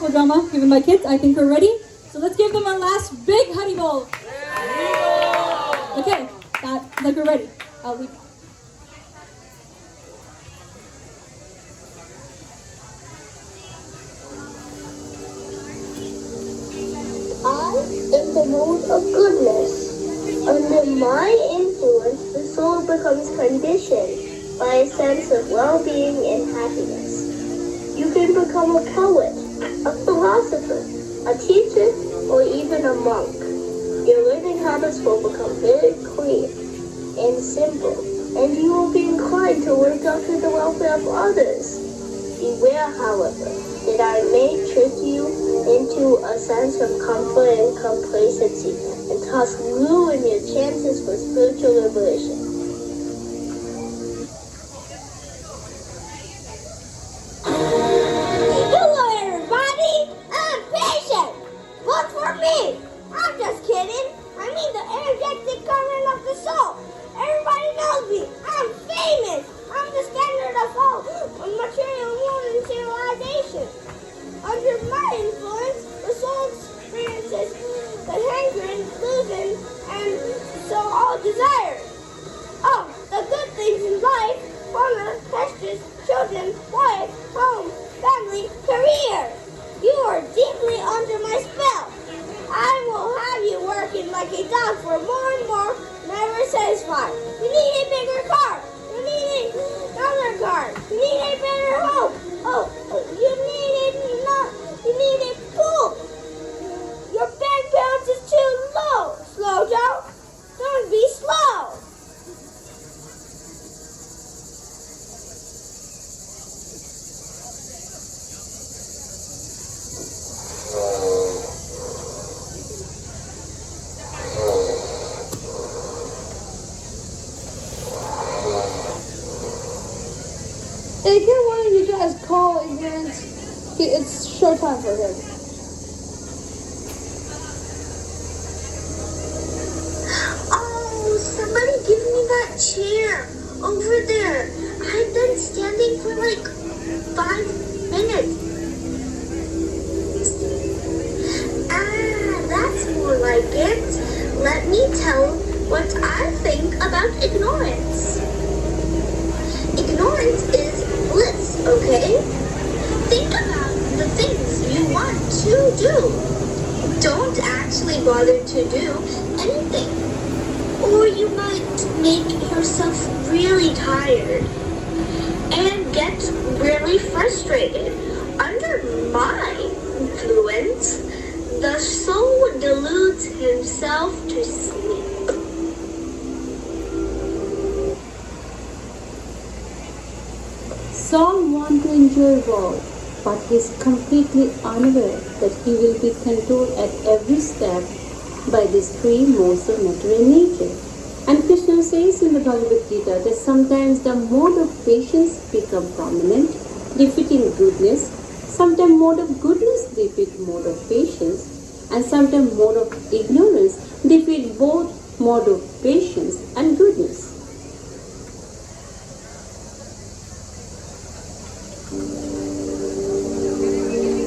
beautiful drama given by kids. I think we're ready. So let's give them our last big Haribol. Okay, like we're ready. I'll leave. I am the mood of goodness. Under my influence, the soul becomes conditioned by a sense of well-being and happiness. You can become a poet, a philosopher, a teacher, or even a monk. Your living habits will become very clean and simple, and you will be inclined to work after the welfare of others. Beware, however, that I may trick you into a sense of comfort and complacency, and thus ruin your chances for spiritual liberation. Hello, everybody! I'm Patient! Vote for me! I'm just kidding! I mean the energetic current of the soul! Everybody knows me! I'm famous! I'm the standard of all on material world and civilization! Under my influence, the soul experiences the hankering, losing, and so all desires. Oh, the good things in life, honor, pastures, children, wife, home, family, career. You are deeply under my spell. I will have you working like a dog for more and more, never satisfied. You need a bigger car. You need another car. You need a better home. You need a pool. Your bank balance is too low, Slow Joe. Don't be slow. Hey, can one of you guys call Ignorance? It's showtime for him. Oh, somebody give me that chair over there. I've been standing for like 5 minutes. That's more like it. Let me tell what I think about ignorance. Ignorance is bliss, okay? Think about the things you want to do. Don't actually bother to do anything, or you might make yourself really tired and get really frustrated. Under my influence, the soul deludes himself to sleep. Saul wants to enjoy war, but he is completely unaware that he will be controlled at every step by these three modes of matter and nature. And Krishna says in the Bhagavad Gita that sometimes the mode of patience become prominent, defeating goodness, sometimes mode of goodness defeat mode of patience, and sometimes mode of ignorance defeat both mode of patience and goodness.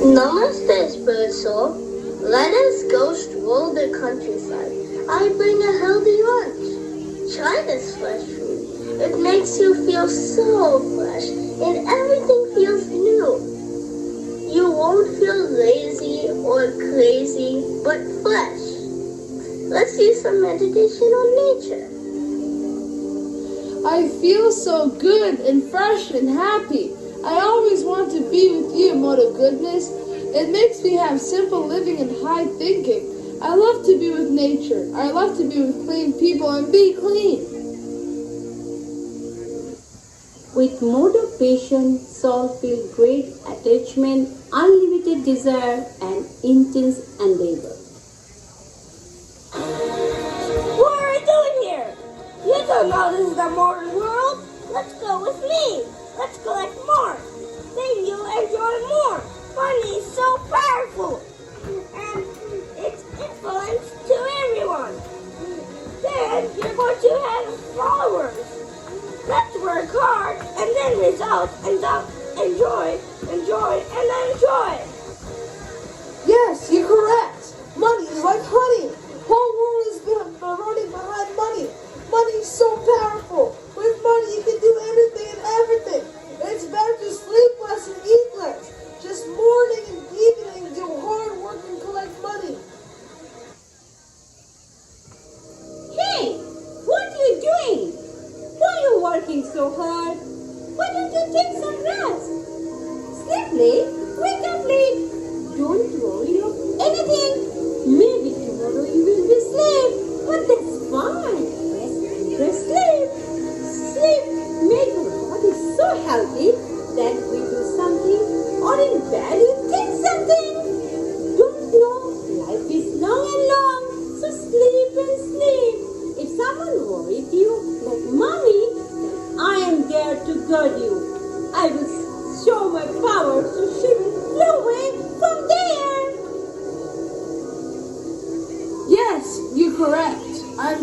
Namaste, Spirit Soul. Let us go stroll the countryside. I bring a healthy lunch. Try this fresh food. It makes you feel so fresh, and everything feels new. You won't feel lazy or crazy, but fresh. Let's do some meditation on nature. I feel so good and fresh and happy. I always want to be with you, mode of goodness. It makes me have simple living and high thinking. I love to be with nature. I love to be with clean people and be clean. With mode of patience, Saul feels great attachment, unlimited desire, and intense endeavor. What are you doing here? You don't know this is the modern world. Let's go with me. Let's collect more. Then you'll enjoy more. Money is so powerful. And it's influence to everyone. Then you're going to have followers. Let's work hard and then result and enjoy, and enjoy.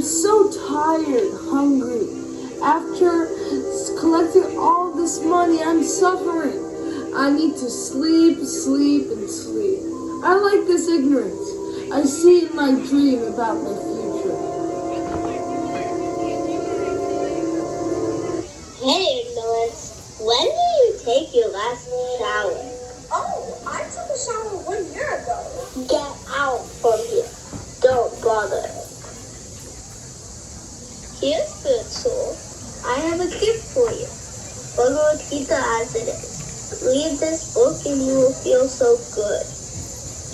so tired, hungry. After collecting all this money, I'm suffering. I need to sleep, sleep, and sleep. I like this ignorance. I see in my dream about my future. Hey, ignorance. When did you take your last shower? Oh, I took a shower 1 year ago. Get out from here. Don't bother. Here's good soul. I have a gift for you. Bhagavad Gita as it is. Read this book and you will feel so good.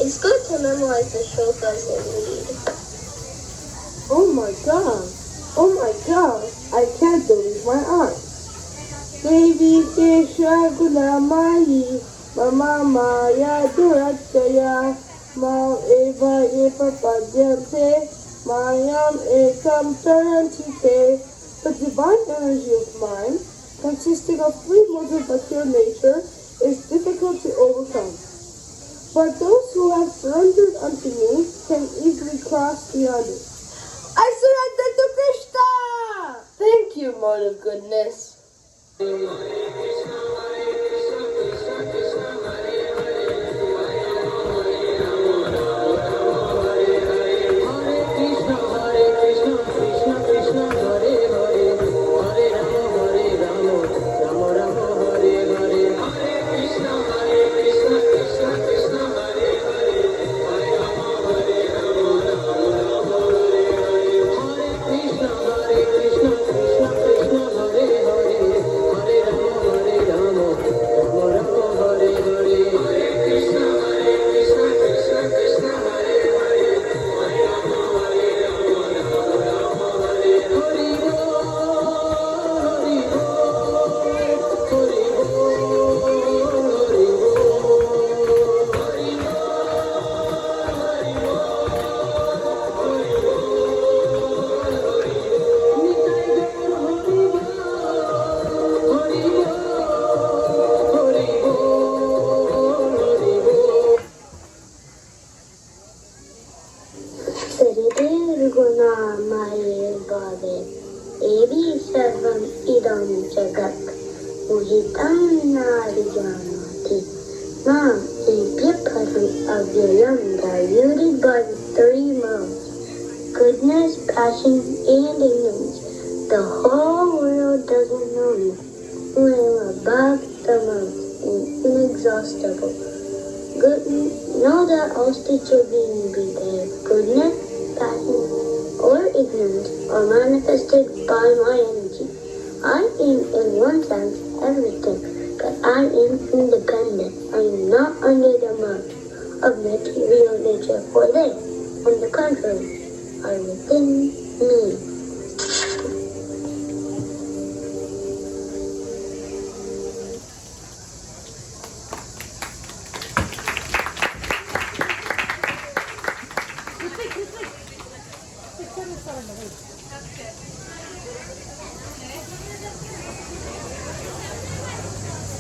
It's good to memorize the shlokas and read. Oh my god. Oh my god. I can't believe my eyes. Devi Kesha Gunamayi Mama Maya Durataya Ma Eva Eva Padyante Mayam Ekam Tarantite. The divine energy of mind, consisting of three modes of material nature, is difficult to overcome. But those who have surrendered unto me can easily cross beyond it. I surrender to Krishna! Thank you, Mother of Goodness. Sarvam idam jagat muhitam narijanati ma epyaparam avyayam dayuri by the three modes: goodness, passion, and ignorance. The whole world doesn't know me, who am above the modes and inexhaustible. Good, know that all states of being, be they goodness, passion, or ignorance, are manifested by my energy. I am, in one sense, everything, but I am independent. I am not under the mode of material nature, for they, on the contrary, are within me.